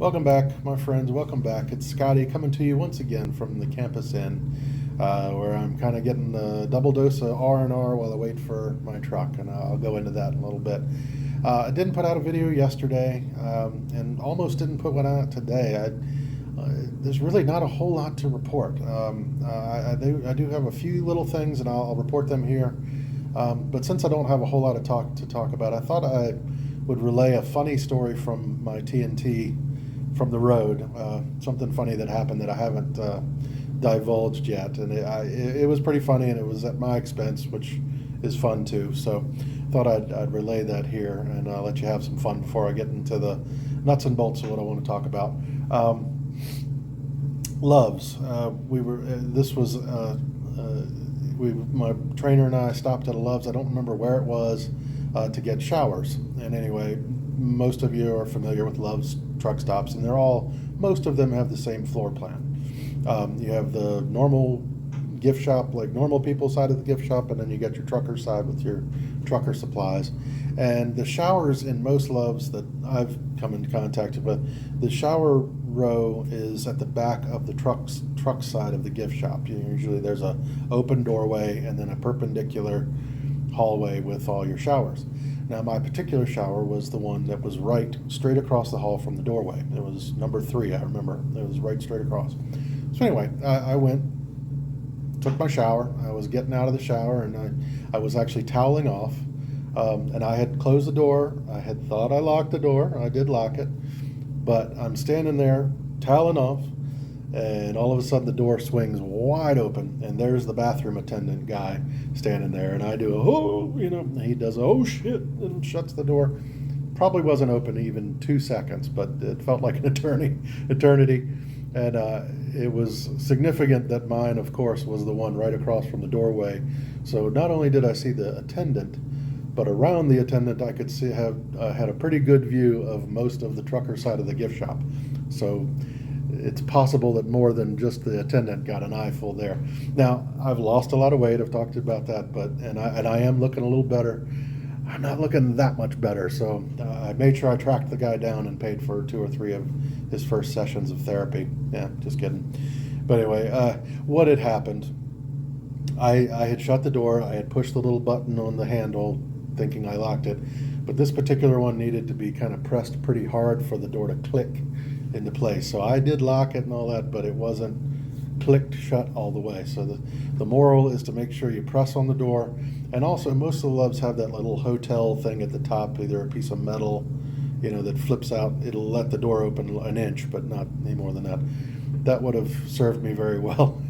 Welcome back, my friends. Welcome back. It's Scotty coming to you once again from the Campus Inn, where I'm kind of getting a double dose of R&R while I wait for my truck, and I'll go into that in a little bit. I didn't put out a video yesterday, and almost didn't put one out today. There's really not a whole lot to report. I do have a few little things, and I'll report them here. But since I don't have a whole lot to talk about, I thought I would relay a funny story from my TNT from the road, something funny that happened that I haven't divulged yet, and it was pretty funny, and it was at my expense, which is fun too. So thought I'd relay that here and let you have some fun before I get into the nuts and bolts of what I want to talk about. Loves. My trainer and I stopped at a Love's. I don't remember where it was, to get showers. And anyway, most of you are familiar with Love's truck stops, and most of them have the same floor plan. You have the normal gift shop, like normal people side of the gift shop, and then you get your trucker side with your trucker supplies. And the showers in most Loves that I've come into contact with, the shower row is at the back of the truck side of the gift shop. Usually there's a open doorway and then a perpendicular hallway with all your showers. Now, my particular shower was the one that was right straight across the hall from the doorway. It was number 3, I remember. It was right straight across. So anyway, I went, took my shower. I was getting out of the shower, and I was actually toweling off. And I had closed the door. I had thought I locked the door. I did lock it. But I'm standing there, toweling off, and all of a sudden the door swings wide open, and there's the bathroom attendant guy standing there, and I do and he does oh shit, and shuts the door. Probably wasn't open even 2 seconds, but it felt like an eternity. And it was significant that mine, of course, was the one right across from the doorway. So not only did I see the attendant, but around the attendant I could see had a pretty good view of most of the trucker side of the gift shop. So it's possible that more than just the attendant got an eyeful there. Now, I've lost a lot of weight. I've talked about that, and I am looking a little better. I'm not looking that much better, so I made sure I tracked the guy down and paid for 2 or 3 of his first sessions of therapy. Yeah, just kidding. But anyway, what had happened, I had shut the door. I had pushed the little button on the handle thinking I locked it, but this particular one needed to be kind of pressed pretty hard for the door to click into place. So I did lock it and all that, but it wasn't clicked shut all the way. So the moral is to make sure you press on the door. And also, most of the Loves have that little hotel thing at the top, either a piece of metal, that flips out. It'll let the door open an inch, but not any more than that. That would have served me very well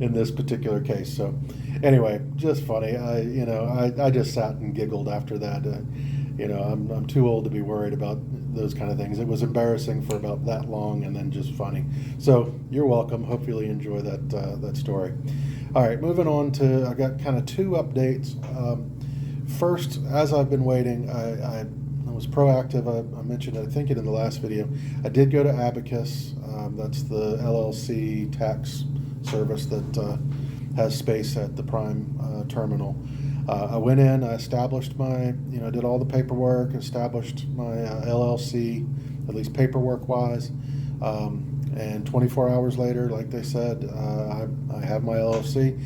in this particular case. So anyway, just funny. I just sat and giggled after that. I'm too old to be worried about those kind of things. It was embarrassing for about that long, and then just funny. So you're welcome. Hopefully you enjoy that story. All right, moving on I got kind of 2 updates. First, as I've been waiting, I was proactive. I mentioned, I think, it in the last video. I did go to Abacus. That's the LLC tax service that has space at the Prime terminal. I went in, I established did all the paperwork, established my LLC, at least paperwork-wise, and 24 hours later, like they said, I have my LLC.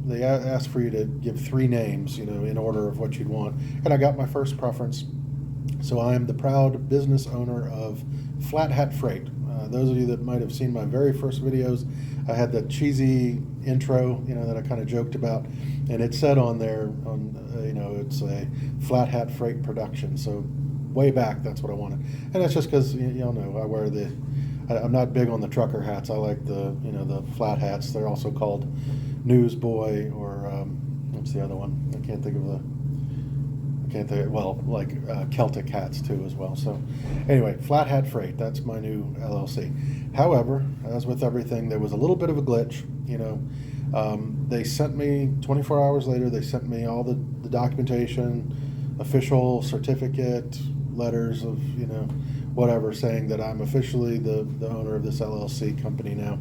They ask for you to give 3 names, in order of what you'd want, and I got my first preference. So I am the proud business owner of Flat Hat Freight. Those of you that might have seen my very first videos, I had that cheesy intro, that I kind of joked about, and it said on there, it's a Flat Hat Freight production. So way back, that's what I wanted, and that's just because y'all know I wear I'm not big on the trucker hats. I like the flat hats. They're also called newsboy, or what's the other one? I can't think of Celtic hats too as well. So anyway, Flat Hat Freight, that's my new LLC. However, as with everything, there was a little bit of a glitch. They sent me 24 hours later, they sent me all the documentation, official certificate, letters of whatever, saying that I'm officially the owner of this LLC company now.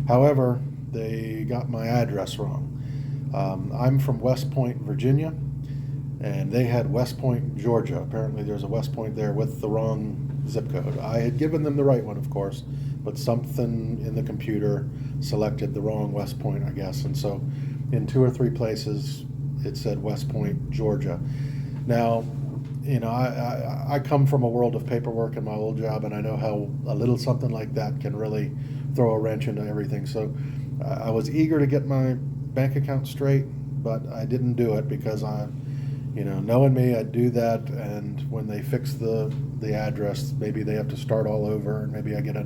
However, they got my address wrong. I'm from West Point, Virginia, and they had West Point, Georgia. Apparently there's a West Point there with the wrong zip code. I had given them the right one, of course, but something in the computer selected the wrong West Point, I guess. And so in 2 or 3 places it said West Point, Georgia. Now, I come from a world of paperwork in my old job, and I know how a little something like that can really throw a wrench into everything. So I was eager to get my bank account straight, but I didn't do it because knowing me, I'd do that, and when they fix the address, maybe they have to start all over, and maybe I get a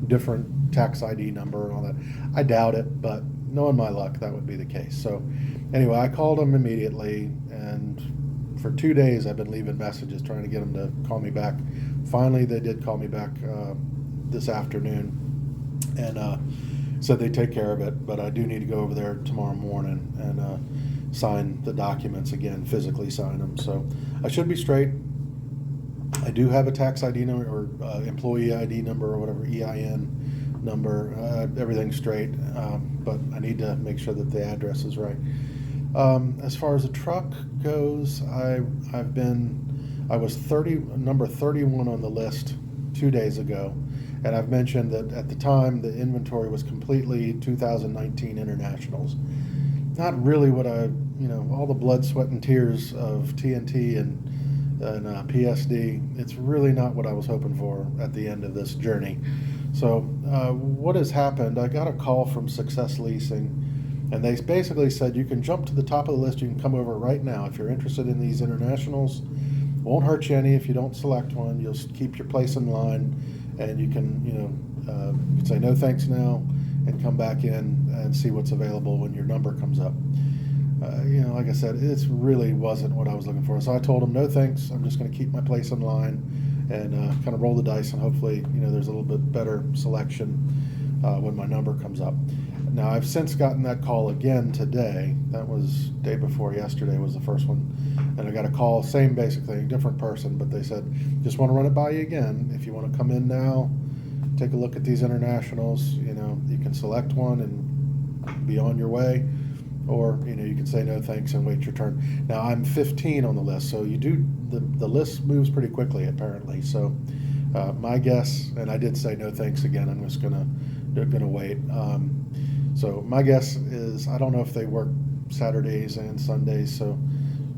different tax ID number and all that. I doubt it, but knowing my luck, that would be the case. So anyway, I called them immediately, and for 2 days I've been leaving messages trying to get them to call me back. Finally, they did call me back this afternoon, and said they'd take care of it, but I do need to go over there tomorrow morning and sign the documents again, physically sign them. So I should be straight. I do have a tax ID number, or employee ID number, or whatever, EIN number, everything's straight, but I need to make sure that the address is right. As far as the truck goes, I was number 31 on the list 2 days ago, and I've mentioned that at the time the inventory was completely 2019 Internationals. Not really what all the blood, sweat, and tears of TNT and PSD. It's really not what I was hoping for at the end of this journey. So what has happened? I got a call from Success Leasing, and they basically said you can jump to the top of the list. You can come over right now if you're interested in these Internationals. Won't hurt you any if you don't select one. You'll keep your place in line, and you can you can say no thanks now and come back in and see what's available when your number comes up. Like I said, it really wasn't what I was looking for. So I told them no thanks. I'm just going to keep my place in line and kind of roll the dice, and hopefully there's a little bit better selection when my number comes up. Now, I've since gotten that call again today. That was day before yesterday was the first one. And I got a call, same basic thing, different person, but they said, just want to run it by you again. If you want to come in now, take a look at these Internationals, you can select one and be on your way, or, you can say no thanks and wait your turn. Now, I'm 15 on the list, so the list moves pretty quickly, apparently. So my guess, and I did say no thanks again, I'm just gonna wait. So my guess is, I don't know if they work Saturdays and Sundays, so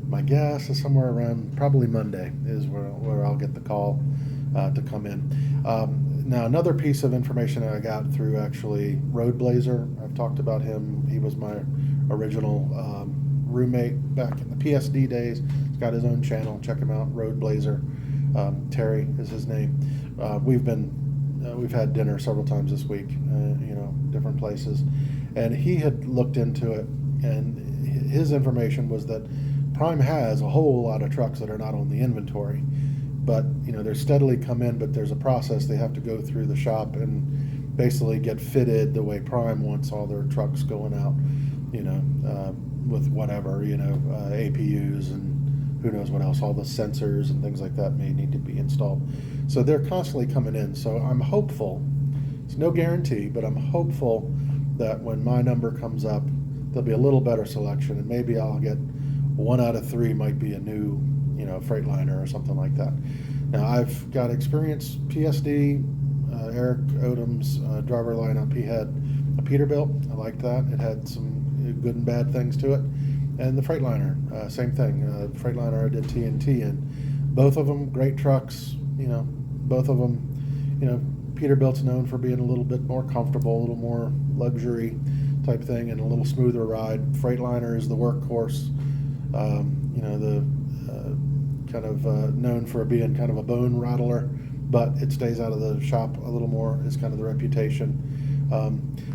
my guess is somewhere around probably Monday is where I'll get the call to come in. Now, another piece of information I got through actually Road Blazer. I've talked about him. He was my original roommate back in the PSD days. He's got his own channel. Check him out, Road Blazer. Terry is his name. We've had dinner several times this week, different places, and he had looked into it, and his information was that Prime has a whole lot of trucks that are not on the inventory, but they're steadily come in, but there's a process. They have to go through the shop and basically get fitted the way Prime wants all their trucks going out, with whatever, APUs and who knows what else, all the sensors and things like that may need to be installed. So they're constantly coming in. So I'm hopeful, it's no guarantee, but I'm hopeful that when my number comes up, there'll be a little better selection, and maybe I'll get 1 out of 3 might be a new, Freightliner or something like that. Now, I've got experience PSD, Eric Odom's driver lineup. He had a Peterbilt. I liked that. It had some good and bad things to it. And the Freightliner, same thing. Freightliner I did TNT in. Both of them great trucks. Both of them. Peterbilt's known for being a little bit more comfortable, a little more luxury type thing, and a little smoother ride. Freightliner is the workhorse. The kind of known for being kind of a bone rattler, but it stays out of the shop a little more, is kind of the reputation.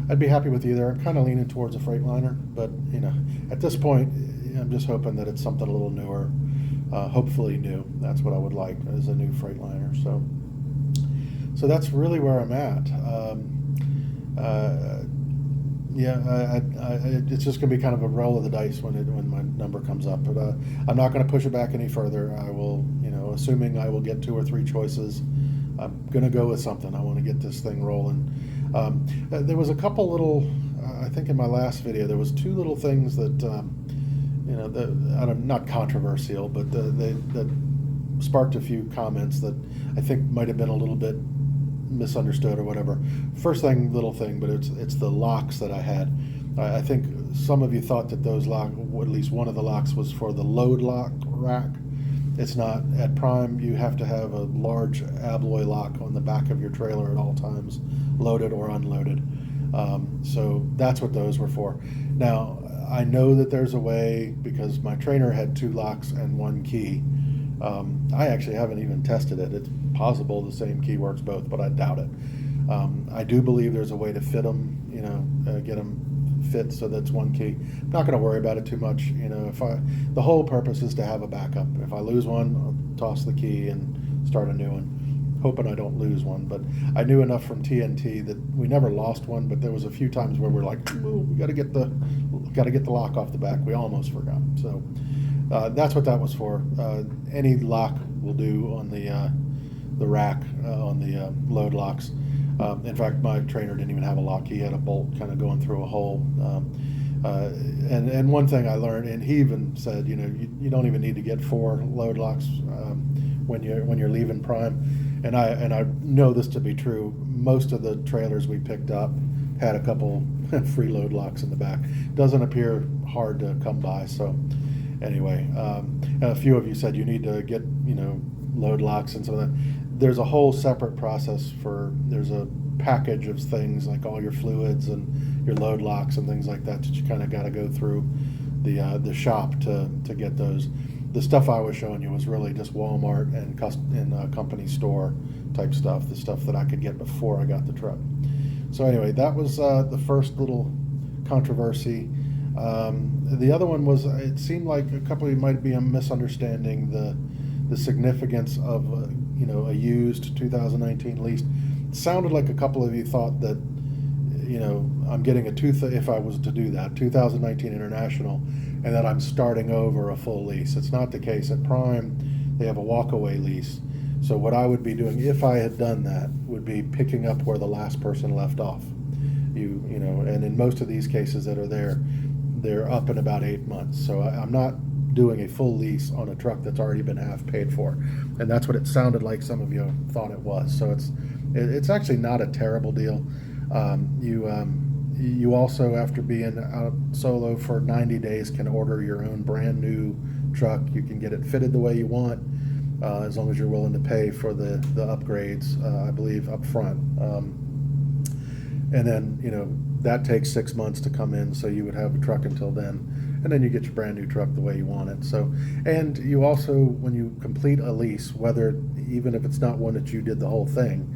I'd be happy with either. I'm kind of leaning towards a Freightliner, but at this point, I'm just hoping that it's something a little newer, hopefully new. That's what I would like, is a new Freightliner. So that's really where I'm at. It's just going to be kind of a roll of the dice when my number comes up. But I'm not going to push it back any further. I will, assuming I will get 2 or 3 choices, I'm going to go with something. I want to get this thing rolling. There was a couple little, I think in my last video, there was 2 little things that not controversial, but that sparked a few comments that I think might have been a little bit misunderstood or whatever. First thing, little thing, but it's the locks that I had. I think some of you thought that those lock, at least one of the locks, was for the load lock rack. It's not. At Prime, you have to have a large alloy lock on the back of your trailer at all times, loaded or unloaded. So that's what those were for. Now, I know that there's a way, because my trainer had 2 locks and 1 key. I actually haven't even tested it. It's possible the same key works both, but I doubt it. I do believe there's a way to fit them, get them fit so that's 1 key. I'm not going to worry about it too much. The whole purpose is to have a backup. If I lose one, I'll toss the key and start a new one, hoping I don't lose one. But I knew enough from TNT that we never lost one, but there was a few times where we're like, we got to get the lock off the back. We almost forgot. So that's what that was for. Any lock will do on the rack, on the load locks. In fact, my trainer didn't even have a lock. He had a bolt kind of going through a hole. And one thing I learned, and he even said, you don't even need to get 4 load locks when you're leaving Prime. And I know this to be true. Most of the trailers we picked up had a couple free load locks in the back. Doesn't appear hard to come by. So anyway, a few of you said you need to get load locks and some of that. There's a whole separate process there's a package of things like all your fluids and your load locks and things like that you kind of got to go through the shop to get those. The stuff I was showing you was really just Walmart and company store type stuff, the stuff that I could get before I got the truck. So anyway, that was the first little controversy. The other one was, it seemed like a couple of you might be misunderstanding the significance of a used 2019 lease. It sounded like a couple of you thought that I'm getting if I was to do that 2019 International, and that I'm starting over a full lease. It's not the case. At Prime, they have a walkaway lease. So what I would be doing if I had done that would be picking up where the last person left off. And in most of these cases that are there, they're up in about 8 months. So I'm not doing a full lease on a truck that's already been half paid for, and that's what it sounded like some of you thought it was. So it's actually not a terrible deal. You also, after being out solo for 90 days, can order your own brand new truck. You can get it fitted the way you want, as long as you're willing to pay for the upgrades, I believe, up front. And then that takes 6 months to come in, so you would have a truck until then. And then you get your brand new truck the way you want it. So, and you also, when you complete a lease, even if it's not one that you did the whole thing,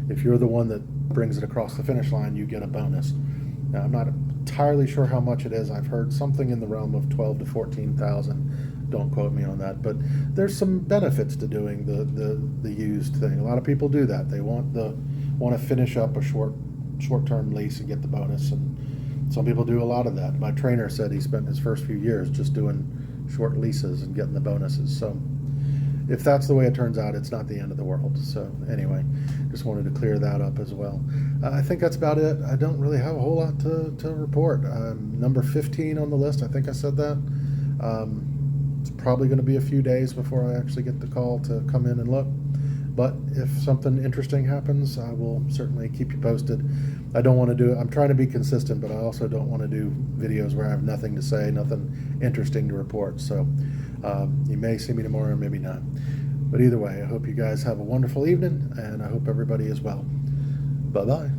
if you're the one that brings it across the finish line, you get a bonus. Now, I'm not entirely sure how much it is. I've heard something in the realm of 12 to 14,000. Don't quote me on that, but there's some benefits to doing the used thing. A lot of people do that. They want to finish up a short-term lease and get the bonus, and some people do a lot of that. My trainer said he spent his first few years just doing short leases and getting the bonuses. So if that's the way it turns out, it's not the end of the world. So anyway, just wanted to clear that up as well. I think that's about it. I don't really have a whole lot to report. Number 15 on the list, I think I said that. It's probably going to be a few days before I actually get the call to come in and look. But if something interesting happens, I will certainly keep you posted. I don't want to do it. I'm trying to be consistent, but I also don't want to do videos where I have nothing to say, nothing interesting to report. So you may see me tomorrow, maybe not. But either way, I hope you guys have a wonderful evening, and I hope everybody is well. Bye-bye.